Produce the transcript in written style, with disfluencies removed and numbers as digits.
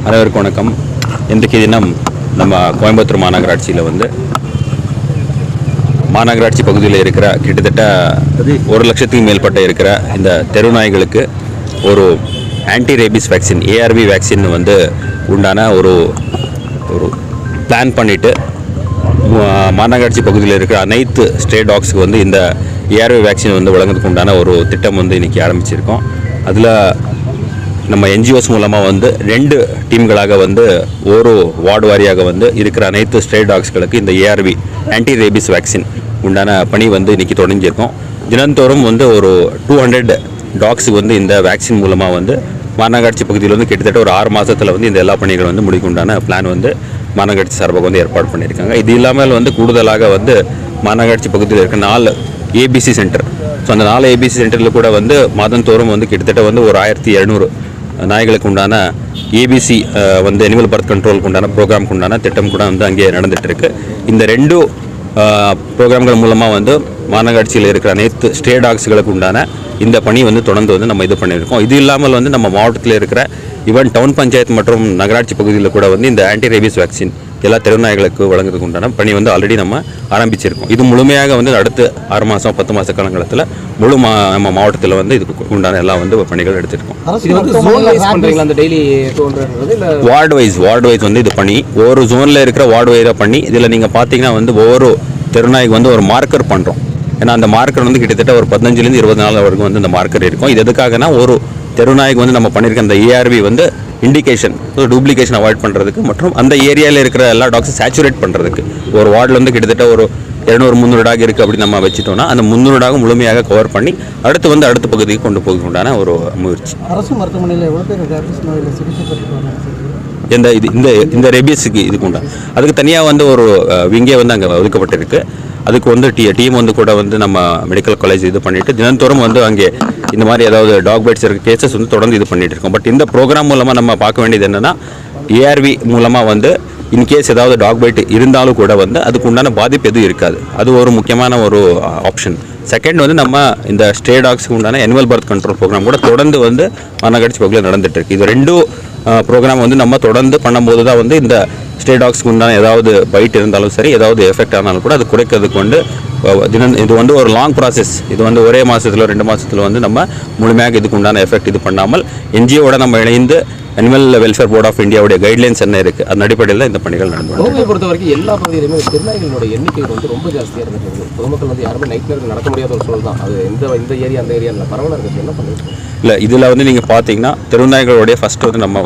அனைவருக்கும் வணக்கம். இன்றைக்கு தினம் நம்ம கோயம்புத்தூர் மாநகராட்சியில் மாநகராட்சி பகுதியில் இருக்கிற கிட்டத்தட்ட 1,00,000க்கும் மேற்பட்ட இருக்கிற இந்த தெருநாய்களுக்கு ஒரு anti rabies vaccine ARV vaccine உண்டான ஒரு பிளான் பண்ணிவிட்டு மாநகராட்சி பகுதியில் இருக்கிற அனைத்து ஸ்ட்ரே டாக்ஸுக்கு இந்த ஏஆர்வி வேக்சின் வழங்குறதுக்கு உண்டான ஒரு திட்டம் இன்றைக்கி ஆரம்பிச்சிருக்கோம். அதில் நம்ம என்ஜிஓஸ் மூலமாக 2 டீம்களாக ஒரு வார்டு வாரியாக இருக்கிற அனைத்து ஸ்ட்ரே டாக்ஸ்களுக்கு இந்த ஏஆர்வி ஆன்டி ரேபிஸ் வேக்சின் உண்டான பணி இன்றைக்கி தொடங்கியிருக்கோம். தினந்தோறும் ஒரு 200 டாக்ஸுக்கு இந்த வேக்சின் மூலமாக மாநகராட்சி பகுதியில் கிட்டத்தட்ட ஒரு 6 மாதத்தில் இந்த எல்லா பணிகள் முடிக்க உண்டான பிளான் மாநகராட்சி சார்பாக ஏற்பாடு பண்ணியிருக்காங்க. இது இல்லாமல் கூடுதலாக மாநகராட்சி பகுதியில் இருக்க 4 ஏபிசி சென்டர். ஸோ அந்த 4 ஏபிசி சென்டரில் கூட மாதந்தோறும் கிட்டத்தட்ட ஒரு 1200 நாய்களுக்கு உண்டான ஏபிசி அனிமல் பர்த் கண்ட்ரோலுக்கு உண்டான ப்ரோக்ராமுக்கு உண்டான திட்டம் கூட அங்கே நடந்துகிட்ருக்கு. இந்த 2 ப்ரோக்ராம்கள் மூலமாக மாநகராட்சியில் இருக்கிற அனைத்து ஸ்ட்ரே டாக்ஸுகளுக்கு உண்டான இந்த பணி தொடர்ந்து நம்ம இது பண்ணியிருக்கோம். இது இல்லாமல் நம்ம மாவட்டத்தில் இருக்கிற ஈவன் டவுன் பஞ்சாயத்து மற்றும் நகராட்சி பகுதியில் கூட இந்த ஆன்டி ரேபிஸ் வேக்சின் எல்லா தெருநாய்களுக்கு வழங்குறதுக்கு உண்டான பணி ஆல்ரெடி நம்ம ஆரம்பிச்சிருக்கோம். இது முழுமையாக அடுத்த 6 மாதம் 10 மாத காலங்களத்தில் நம்ம மாவட்டத்தில் இதுக்கு உண்டான எல்லா பணிகள் எடுத்துருக்கோம். வார்டு வைஸ் இது பண்ணி ஒரு ஜோனில் இருக்கிற வார்டு வைஸாக பண்ணி இதில் நீங்கள் பார்த்தீங்கன்னா ஒவ்வொரு தெருநாய்க்கு ஒரு மார்க்கர் பண்ணுறோம். ஏன்னா அந்த மார்க்கர் கிட்டத்தட்ட ஒரு 15லேருந்து 20 நாள் வரைக்கும் இந்த மார்க்கர் இருக்கும். இது எதுக்காகனா ஒரு தெருநாய்க்கு நம்ம பண்ணியிருக்க அந்த ஏஆர்வி இண்டிகேஷன் டூப்ளிகேஷன் அவாய்ட் பண்ணுறதுக்கு மற்றும் அந்த ஏரியாவில் இருக்கிற எல்லா டாக்ஸும் சேச்சுரேட் பண்ணுறதுக்கு ஒரு வார்டில் கிட்டத்தட்ட ஒரு 200-300 டாக் இருக்குது அப்படி நம்ம வச்சுட்டோம்னா அந்த 300 டாக் முழுமையாக கவர் பண்ணி அடுத்து அடுத்த பகுதிக்கு கொண்டு போக உண்டான ஒரு முயற்சி. அரசு மருத்துவமனையில் எவ்வளோ பேர் ரேபிஸ் நோயில் சிகிச்சை பெற்றுவாங்க? இந்த ரேபிஸுக்கு இதுக்கு உண்டா அதுக்கு தனியாக ஒரு விங்கே அங்கே ஒதுக்கப்பட்டிருக்கு. அதுக்கு டீம் கூட நம்ம மெடிக்கல் காலேஜ் இது பண்ணிவிட்டு தினந்தோறும் அங்கே இந்த மாதிரி ஏதாவது டாக் பைட்ஸ் இருக்க கேசஸ் தொடர்ந்து இது பண்ணிகிட்டு இருக்கோம். பட் இந்த ப்ரோக்ராம் மூலமாக நம்ம பார்க்க வேண்டியது என்னென்னா ஏஆர்வி மூலமாக இன்கேஸ் ஏதாவது டாக் பைட் இருந்தாலும் கூட அதுக்கு உண்டான பாதிப்பு எதுவும் இருக்காது. அது ஒரு முக்கியமான ஒரு ஆப்ஷன். செகண்ட் நம்ம இந்த ஸ்ட்ரே டாக்ஸுக்கு உண்டான அனிமல் பர்த் கண்ட்ரோல் ப்ரோக்ராம் கூட தொடர்ந்து மாநகராட்சி பகுதியில் நடந்துகிட்ருக்கு. இது 2 ப்ரோக்ராம் நம்ம தொடர்ந்து பண்ணும்போது தான் இந்த ஸ்ட்ரே டாக்ஸ்க்கு உண்டான ஏதாவது பைட் இருந்தாலும் சரி ஏதாவது எஃபெக்ட் ஆனாலும் கூட அது குறைக்கிறதுக்கு இது ஒரு லாங் ப்ராசஸ். இது ஒரே மாதத்தில் 2 மாதத்தில் நம்ம முழுமையாக இதுக்கு உண்டான எஃபெக்ட் இது பண்ணாமல் என்ஜிஓட நம்ம இணைந்து அனிமல் வெல்ஃபேர் போர்ட் ஆஃப் இந்தியாவுடைய கைட்லைன்ஸ் என்ன இருக்குது அதன் அடிப்படையில் இந்த பணிகள் நடந்து பொறுத்த வரைக்கும் எல்லா பகுதியிலுமே திருநாய்களோட எண்ணிக்கை ரொம்ப ஜாஸ்தியாக இருந்துச்சு. பொதுமக்கள் யாருமே நைட் நேரத்தில் நடக்க முடியாத ஒரு சூழல் தான். அது இந்த ஏரியா அந்த ஏரியாவில் பரவலாக இருக்குது. என்ன பண்ணுறது இல்லை, இதில் நீங்கள் பார்த்தீங்கன்னா தெருநாய்களுடைய ஃபஸ்ட்டு நம்ம